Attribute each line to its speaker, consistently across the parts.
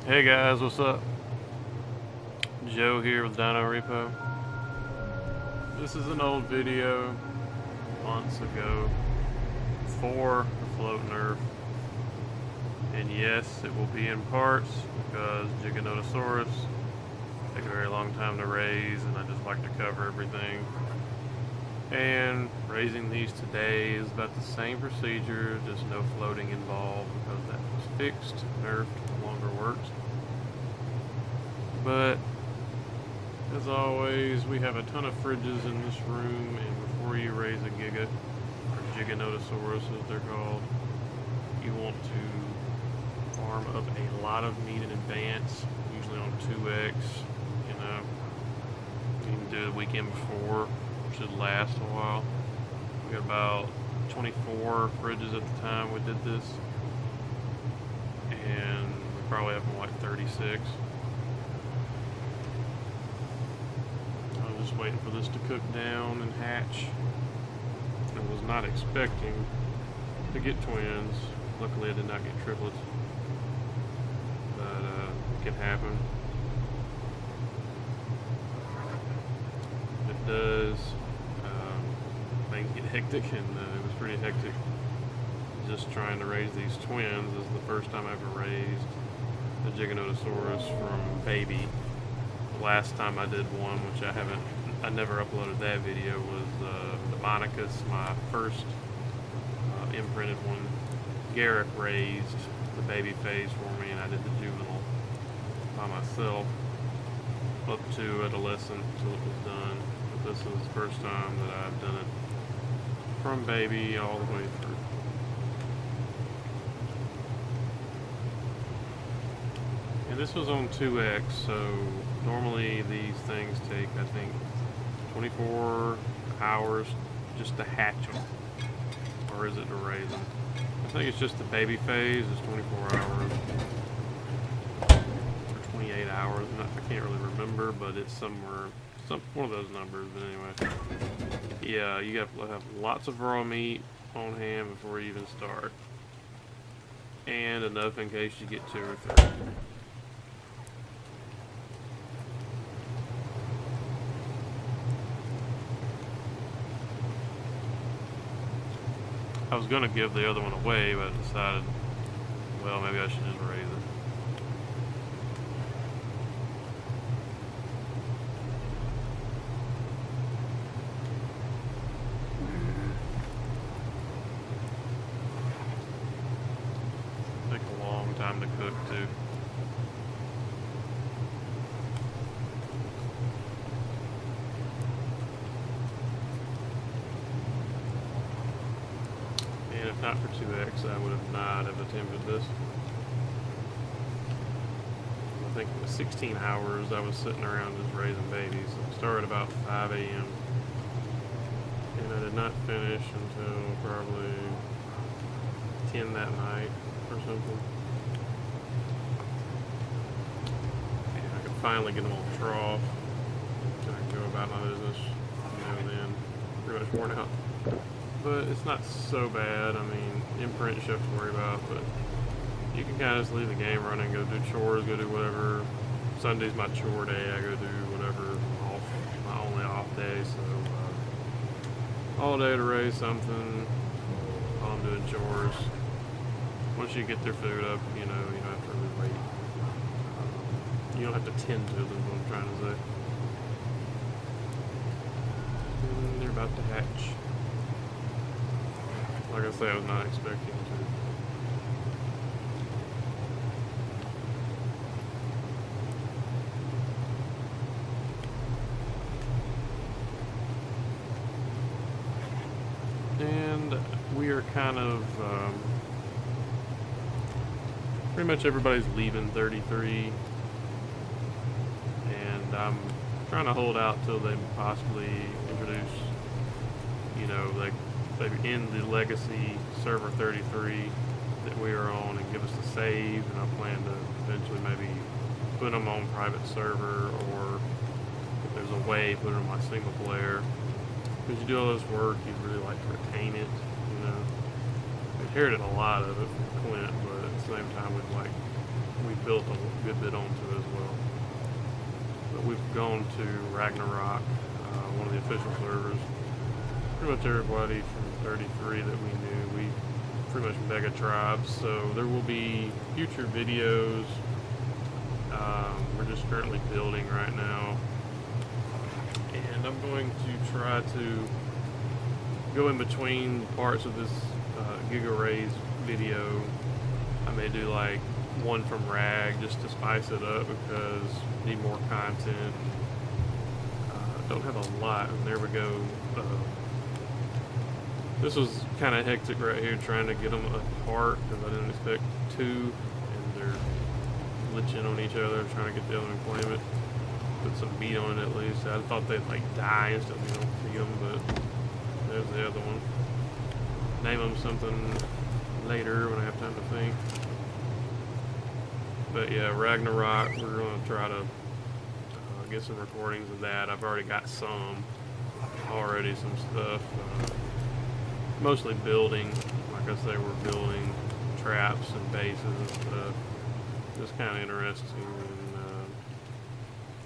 Speaker 1: Hey guys, what's up? Joe here with Dino Repo. This is an old video months ago for the float nerf. And yes, it will be in parts because Giganotosaurus take a very long time to raise, and I just like to cover everything. And raising these today is about the same procedure, just no floating involved because that was fixed, nerfed, no longer works. But as always, we have a ton of fridges in this room, and before you raise a Giga, or Giganotosaurus as they're called, you want to farm up a lot of meat in advance, usually on 2x, you know. You can do it the weekend before, should last a while. We got about 24 fridges at the time we did this, and we probably have more like 36. I was just waiting for this to cook down and hatch. I was not expecting to get twins. Luckily I did not get triplets, but it can happen. If it does, things get hectic, and it was pretty hectic just trying to raise these twins. This is the first time I ever raised the Giganotosaurus from baby. The last time I did one, which I never uploaded that video, was the Monicus, my first imprinted one. Garrick raised the baby phase for me, and I did the juvenile by myself up to adolescent until it was done. But this is the first time that I've done it from baby all the way through. And this was on 2x, so normally these things take, I think, 24 hours just to hatch them. Or is it to raise them? I think it's just the baby phase is 24 hours. Or 28 hours. I can't really remember, but it's somewhere, one of those numbers. But anyway. Yeah, you have to have lots of raw meat on hand before you even start. And enough in case you get 2 or 3. I was going to give the other one away, but I decided, well, maybe I should just raise it. Take a long time to cook, too. And if not for 2x, I would have not have attempted this. I think it was 16 hours I was sitting around just raising babies. I started about 5 a.m. and I did not finish until probably 10 that night or something. And I could finally get them on the trough, and I could go about my business, then pretty much worn out. But it's not so bad. I mean, imprint you have to worry about, but you can kind of just leave the game running, go do chores, go do whatever. Sunday's my chore day. I go do whatever, my only off day, so all day to raise something while I'm doing chores. Once you get their food up, you know, you don't have to really wait. You don't have to tend to them, is what I'm trying to say. And they're about to hatch. Like I say, I was not expecting to. And we are kind of, pretty much everybody's leaving 33. And I'm trying to hold out till they possibly introduce, you know, like, maybe in the legacy server 33 that we are on, and give us a save, and I plan to eventually maybe put them on private server, or if there's a way, put it on my single player. Because you do all this work, you'd really like to retain it, you know. We inherited a lot of it from Clint, but at the same time we built a good bit onto it as well. But we've gone to Ragnarok, one of the official servers. Pretty much everybody from 33 that we knew, we pretty much mega tribes, so there will be future videos. We're just currently building right now, and I'm going to try to go in between parts of this Giga Raise video. I may do like one from Rag just to spice it up because I need more content. Don't have a lot, and there we go. This was kind of hectic right here, trying to get them apart because I didn't expect two, and they're glitching on each other, trying to get the other one to claim it. Put some meat on it at least. I thought they'd like die instantly, you don't see them, but there's the other one. Name them something later when I have time to think. But yeah, Ragnarok, we're going to try to get some recordings of that. I've already got some stuff. Mostly building, like I say, we're building traps and bases and stuff. Just kind of interesting.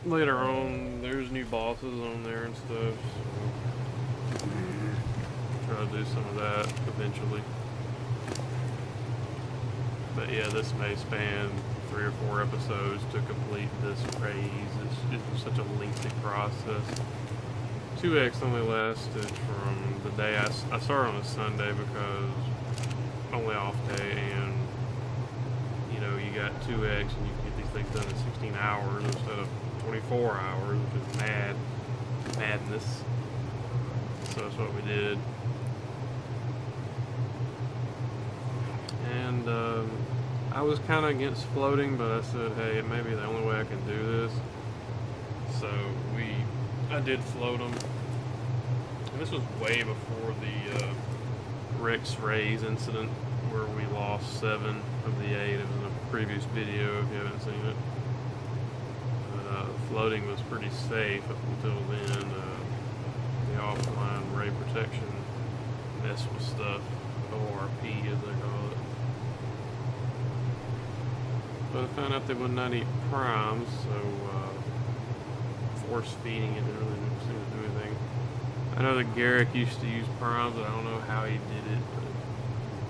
Speaker 1: And later on, there's new bosses on there and stuff. So try to do some of that eventually. But yeah, this may span 3 or 4 episodes to complete this raise. It's such a lengthy process. 2X only lasted from the day I started on a Sunday because only off day, and you know, you got 2X and you can get these things done in 16 hours instead of 24 hours, which is madness. So that's what we did. And I was kind of against floating, but I said, hey, it may be the only way I can do this. So I did float them. And this was way before the Rex Rays incident where we lost 7 of the 8. It was in a previous video if you haven't seen it. But floating was pretty safe up until then. The offline ray protection messed with stuff, ORP as they call it. But I found out they would not eat primes, so force feeding it didn't really seem to do anything. I know that Garrick used to use primes, but I don't know how he did it.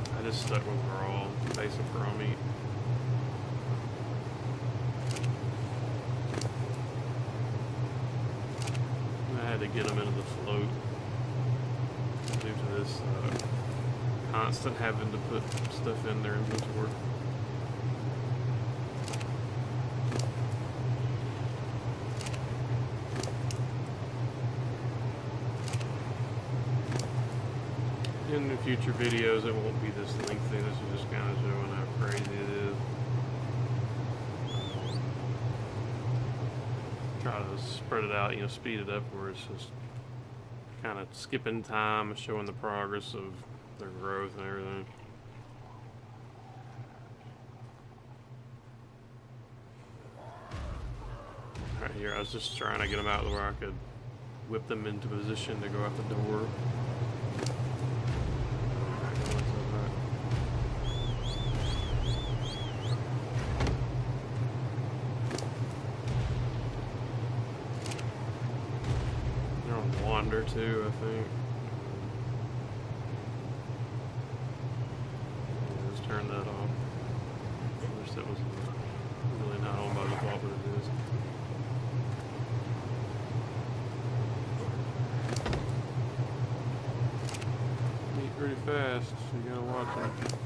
Speaker 1: But I just stuck with raw, basic raw meat. I had to get them into the float due to this constant having to put stuff in their inventory. In the future videos, it won't be this lengthy. This is just kind of showing how crazy it is. Try to spread it out, speed it up where it's just kind of skipping time, showing the progress of their growth and everything. Right here, I was just trying to get them out where I could whip them into position to go out the door. Wander too, I think. Yeah, just turn that off. I wish that was really not on by default, but it is. Eat pretty fast, so you gotta watch it.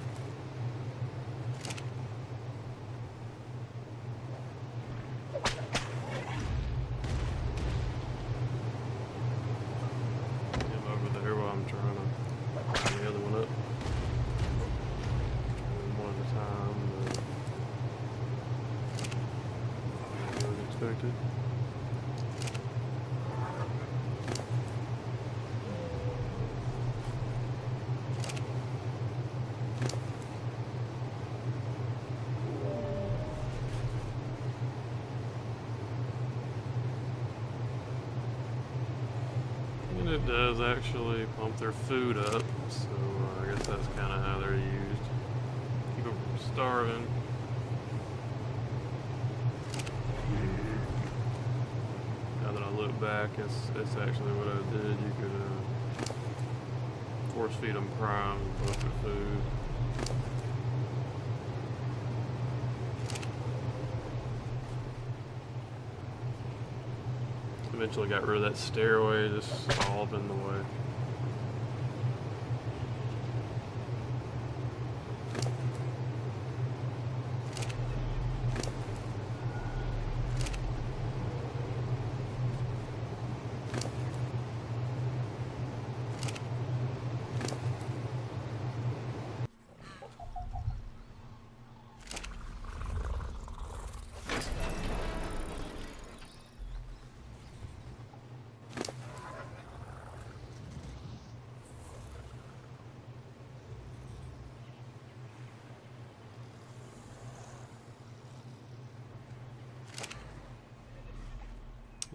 Speaker 1: And it does actually pump their food up, so I guess that's kind of how they're used. Keep them from starving. back. That's actually what I did. You could force feed them prime and bucket food. Eventually got rid of that stairway, just all up in the way.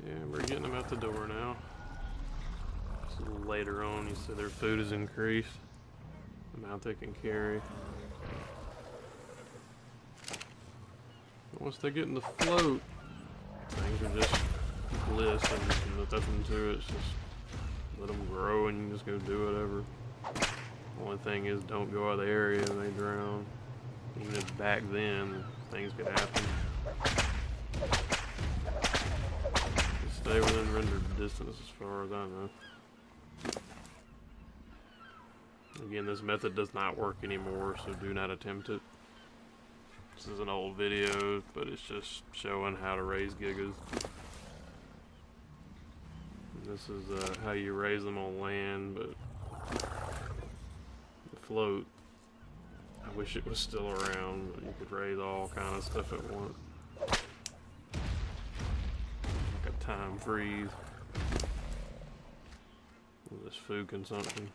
Speaker 1: Yeah, we're getting them out the door now. Just a little later on, you see their food is increased. The amount they can carry. Once they get in the float, things are just bliss and nothing to it. It's just let them grow and you can just go do whatever. Only thing is, don't go out of the area and they drown. Even if back then, things could happen. Stay within rendered distance as far as I know. Again, this method does not work anymore, so do not attempt it. This is an old video, but it's just showing how to raise gigas. And this is how you raise them on land, but the float, I wish it was still around, but you could raise all kind of stuff at once. Time freeze with this food consumption.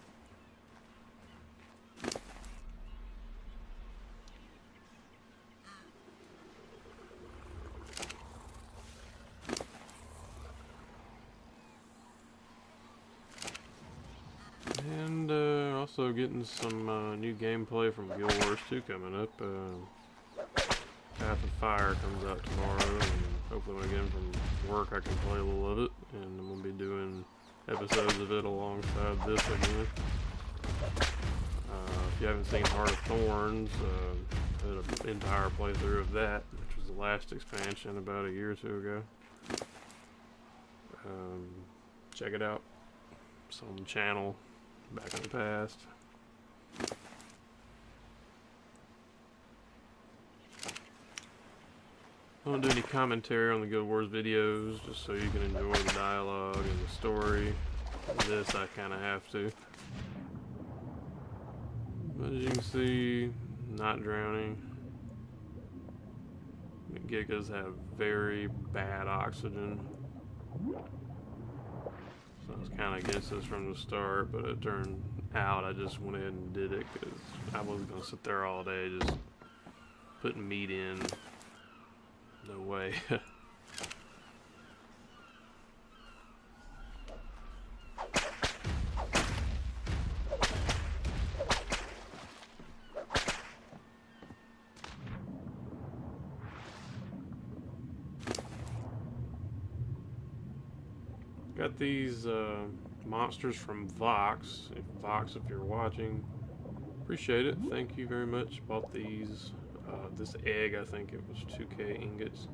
Speaker 1: And also getting some new gameplay from Guild Wars 2 coming up. Path of Fire comes out tomorrow, and hopefully when I get in from work I can play a little of it, and I'm going to be doing episodes of it alongside this again. If you haven't seen Heart of Thorns, I did an entire playthrough of that, which was the last expansion about a year or two ago. Check it out. It's on the channel back in the past. I don't do any commentary on the Guild Wars videos, just so you can enjoy the dialogue and the story. This I kind of have to. But as you can see, not drowning. The Gigas have very bad oxygen. So I was kind of against this from the start, but it turned out I just went ahead and did it because I wasn't going to sit there all day just putting meat in. No way. Got these monsters from Vox. Vox, if you're watching, appreciate it. Thank you very much. Bought these. This egg, I think it was 2K ingots,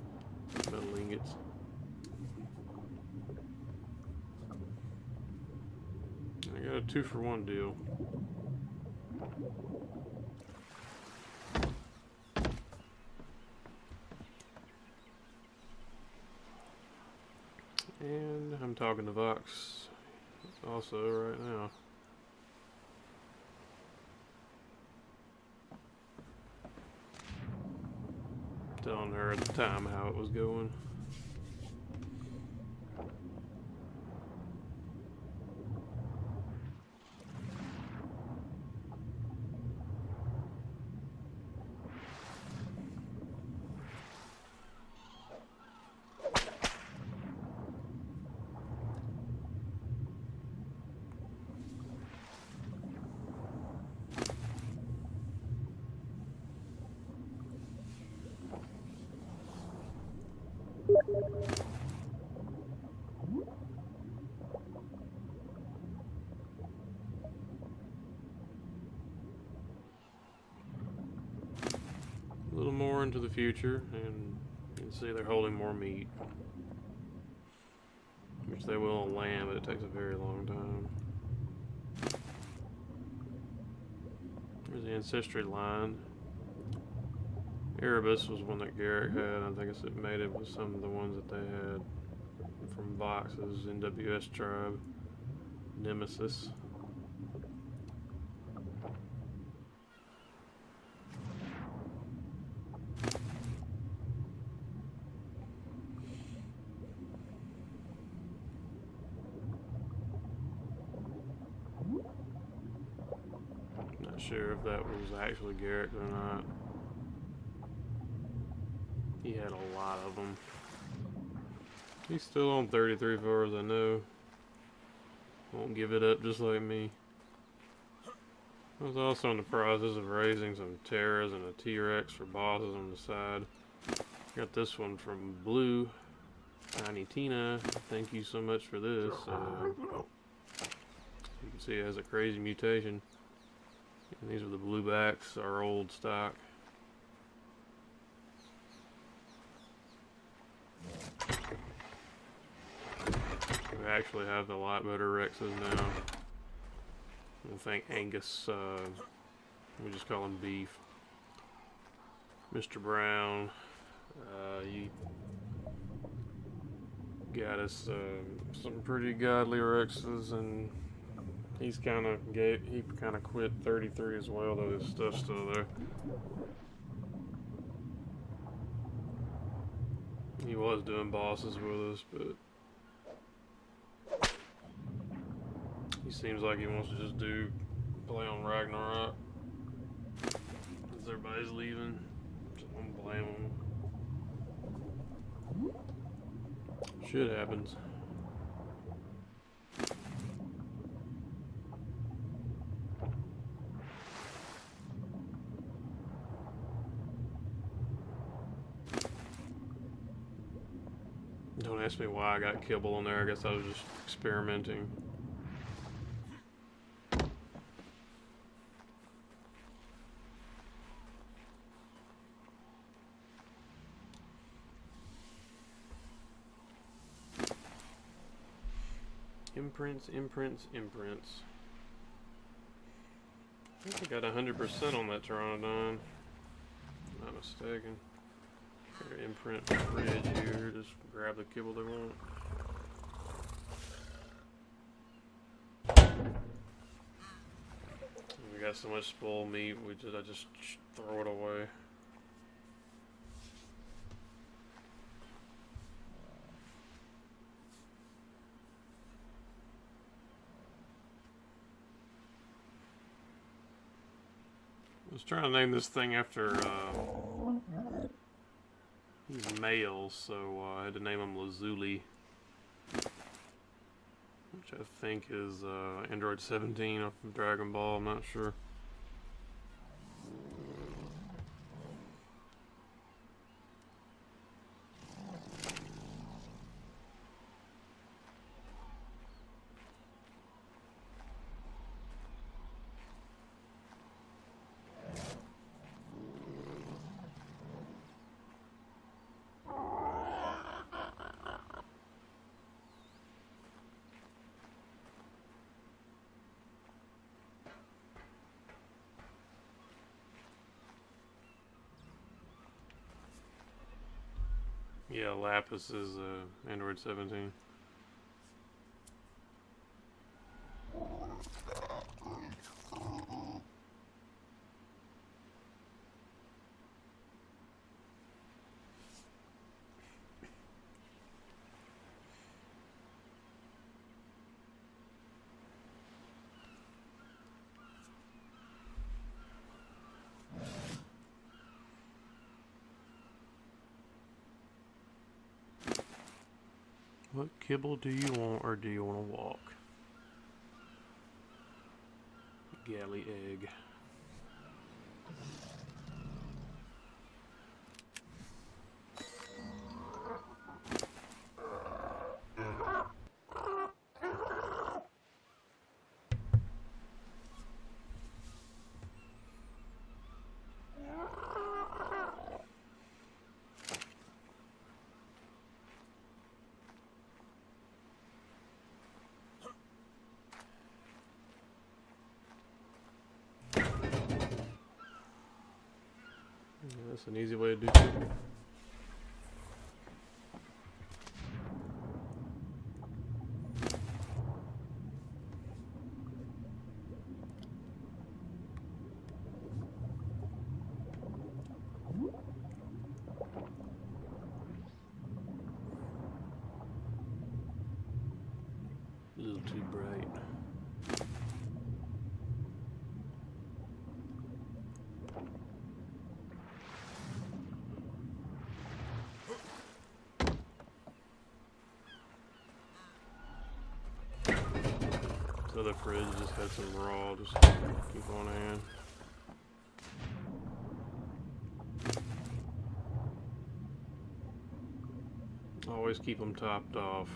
Speaker 1: metal ingots. I got a 2-for-1 deal. And I'm talking to Vox also right now. Telling her at the time how it was going. future, and you can see they're holding more meat. Which they will on land, but it takes a very long time. There's the ancestry line. Erebus was one that Garrett had. I think it made it with some of the ones that they had from boxes. NWS tribe. Nemesis. Not sure if that was actually Garrett or not. He had a lot of them. He's still on 33 as far as I know. Won't give it up just like me. I was also in the process of raising some Terras and a T-Rex for bosses on the side. Got this one from Blue. Tiny Tina, thank you so much for this. You can see it has a crazy mutation. And these are the bluebacks, our old stock. We actually have the lot better Rexes now. I think Angus, we just call him Beef. Mr. Brown, you got us some pretty godly Rexes, and he kind of quit 33 as well, though his stuff's still there. He was doing bosses with us, but he seems like he wants to just play on Ragnarok. As everybody's leaving, so I don't blame him. Shit happens. Don't ask me why I got kibble on there. I guess I was just experimenting. Imprints. I think I got 100% on that Pteranodon. Not mistaken. Imprint fridge here. Just grab the kibble they want. We got so much spoiled meat. I just throw it away. I was trying to name this thing after he's males, so I had to name him Lazuli, which I think is Android 17 off of Dragon Ball. I'm not sure. Yeah, Lapis is Android 17. What kibble do you want, or do you want to walk? Galley egg. That's an easy way to do it. A little too bright. This other fridge just had some raw, just keep on hand. Always keep them topped off.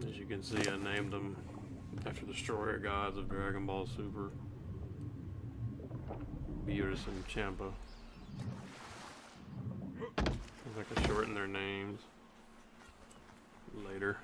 Speaker 1: As you can see, I named them after the destroyer gods of Dragon Ball Super, Beerus and Champa. I could shorten their names later.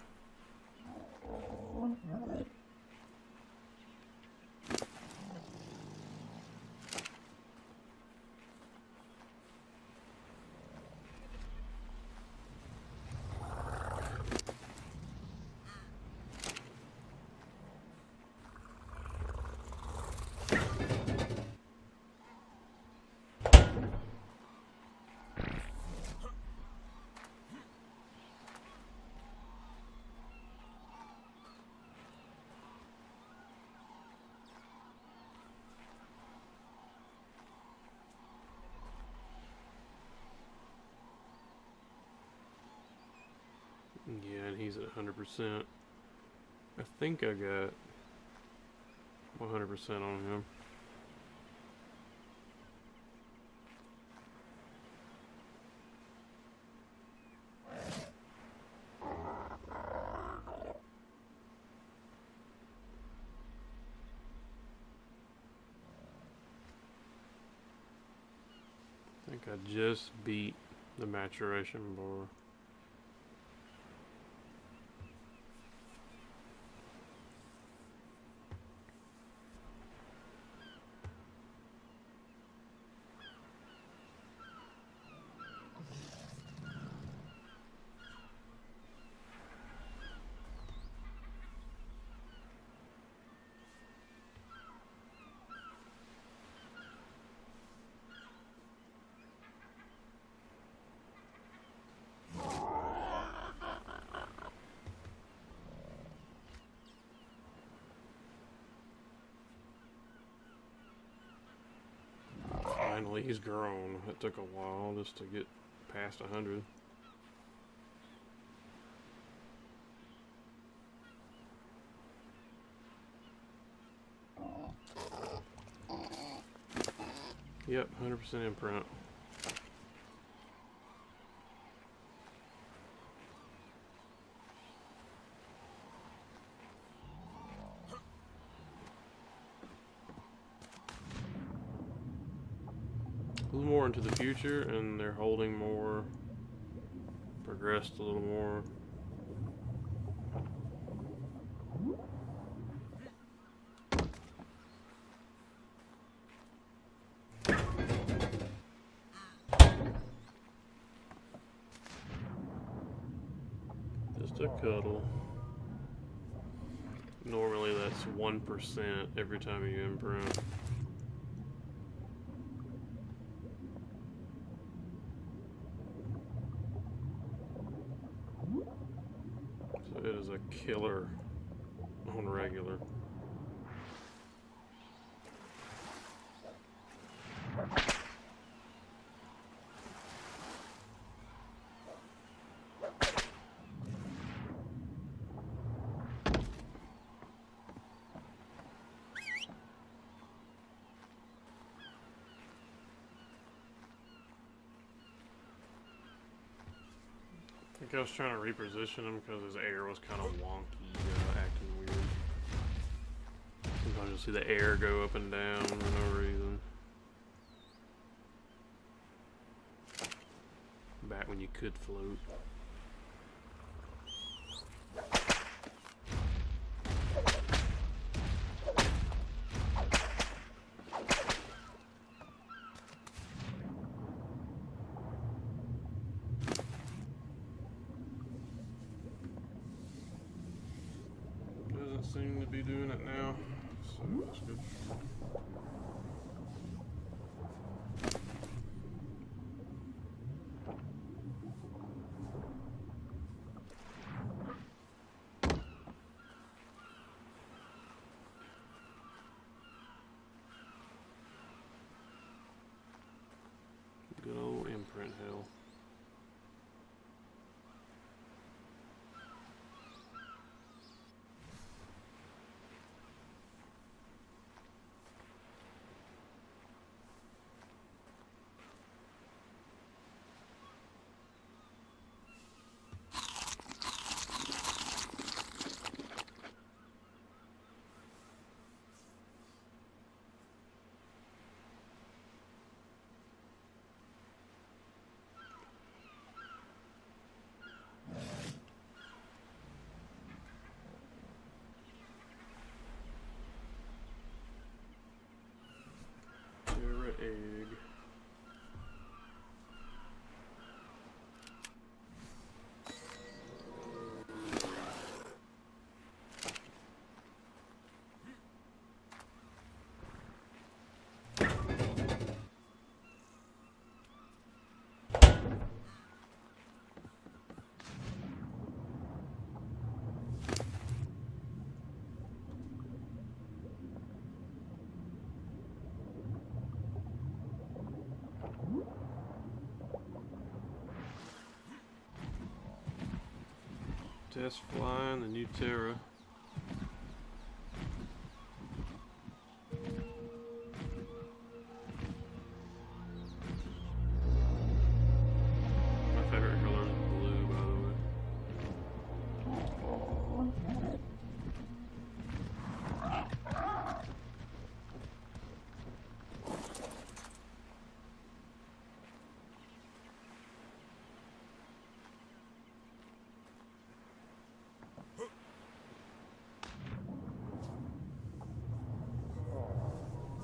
Speaker 1: Yeah, and he's at 100%. I think I got 100% on him. I think I just beat the maturation bar. Finally, he's grown. It took a while just to get past 100. Yep, 100% imprint. A little more into the future, and they're holding more, progressed a little more. Just a cuddle. Normally that's 1% every time you imprint. So it is a killer on regular. I think I was trying to reposition him because his air was kind of wonky, acting weird. Sometimes you'll see the air go up and down for no reason. Back when you could float. seem to be doing it now, so that's good. Good old imprint hill. Egg. Test flying the new Terra. My favorite color is blue, by the way.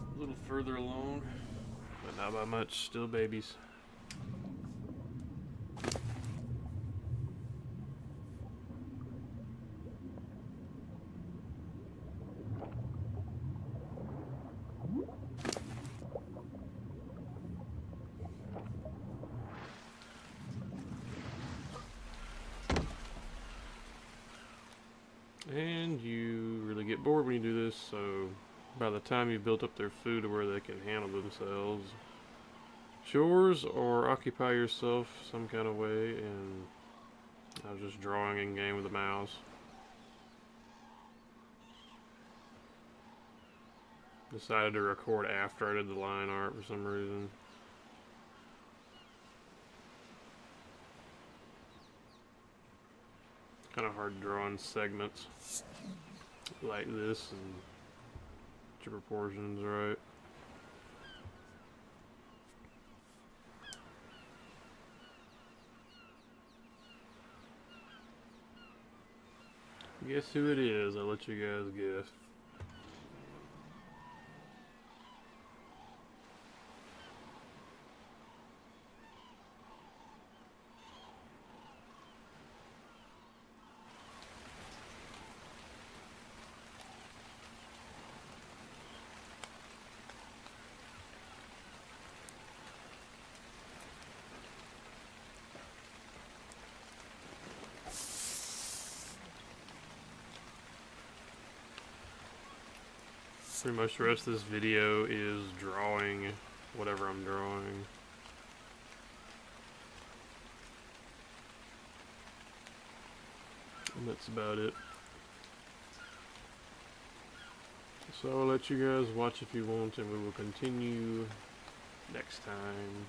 Speaker 1: A little further along, but not by much, still babies. And you really get bored when you do this, so by the time you've built up their food to where they can handle themselves, chores or occupy yourself some kind of way. And I was just drawing in game with the mouse. Decided to record after I did the line art for some reason. Kind of hard drawing segments like this and get your proportions right. Guess who it is? I'll let you guys guess. Pretty much the rest of this video is drawing whatever I'm drawing. And that's about it. So I'll let you guys watch if you want, and we will continue next time.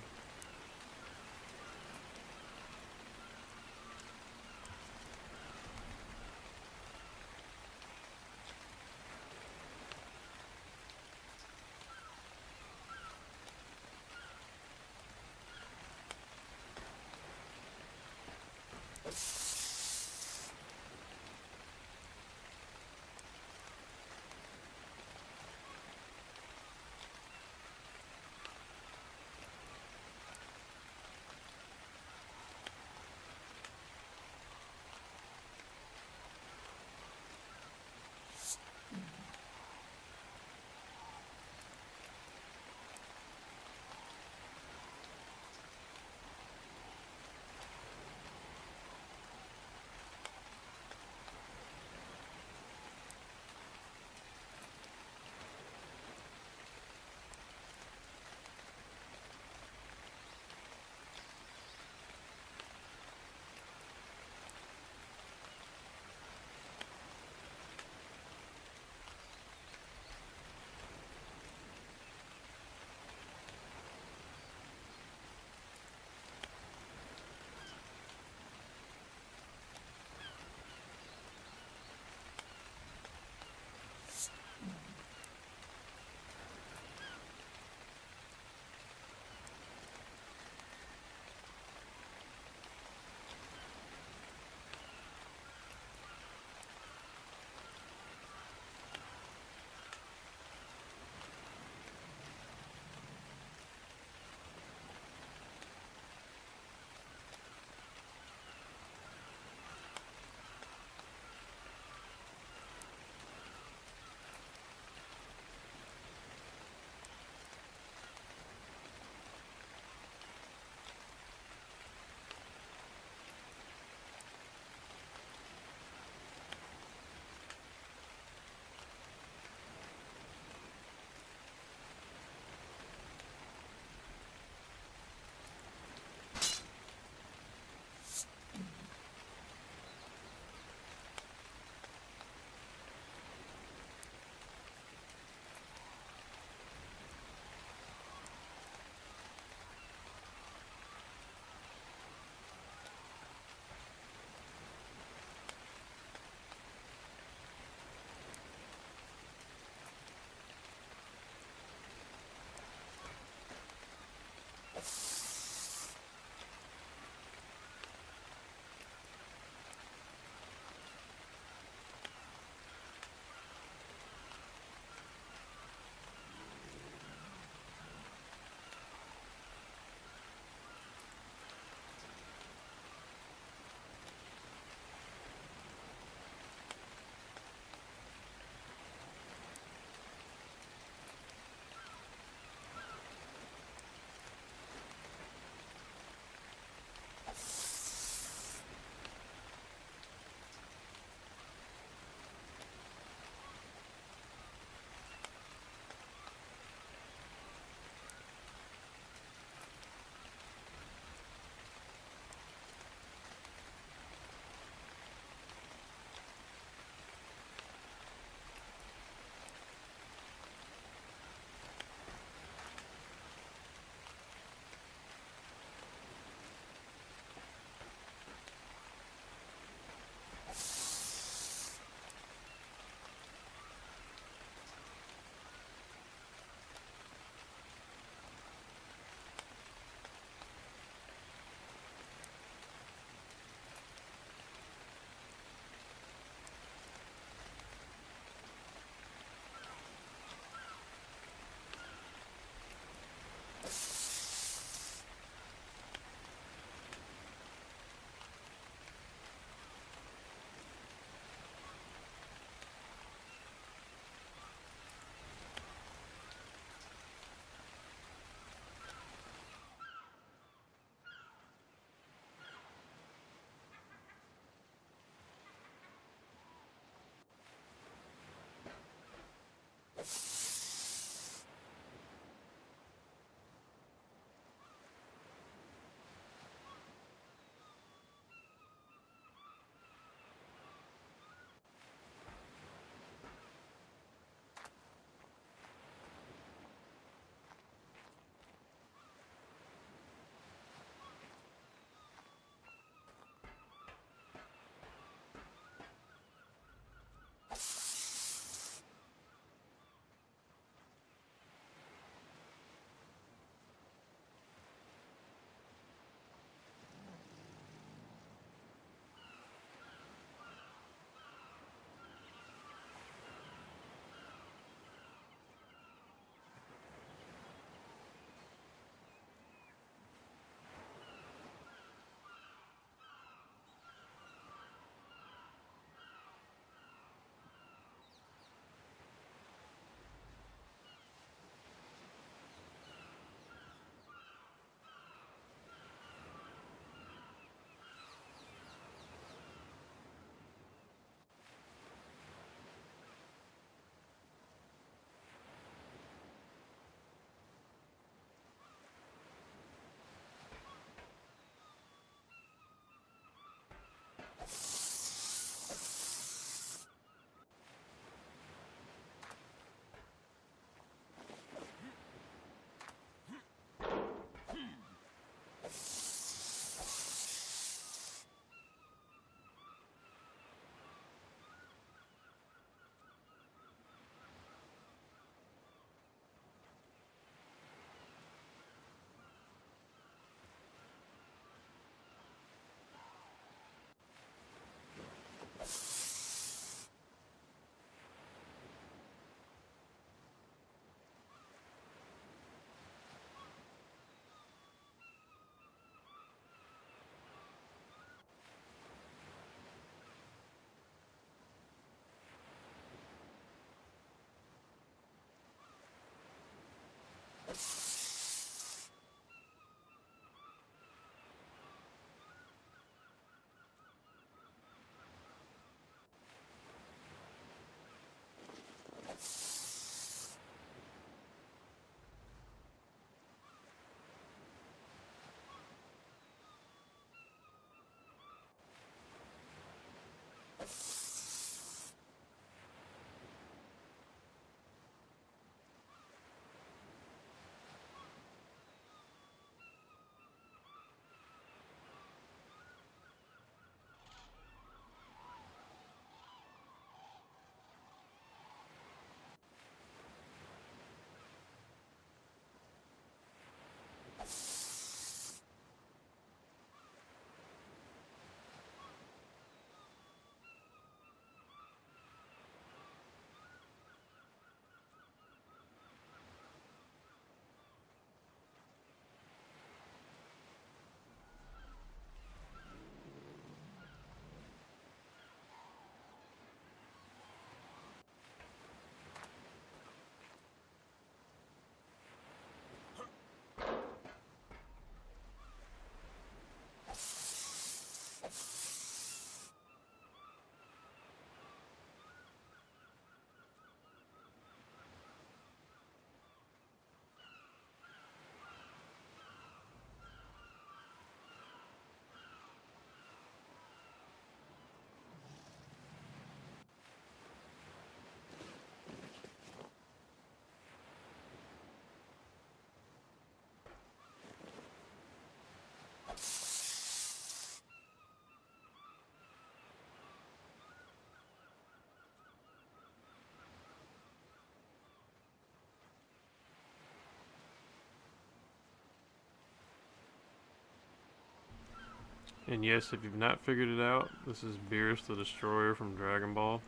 Speaker 1: And yes, if you've not figured it out, this is Beerus the Destroyer from Dragon Ball.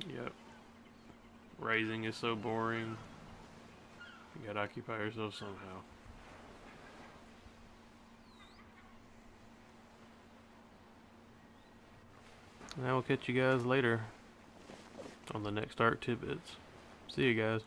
Speaker 1: Yep. Raising is so boring. You gotta occupy yourself somehow. And I will catch you guys later on the next Art Tidbits. See you guys.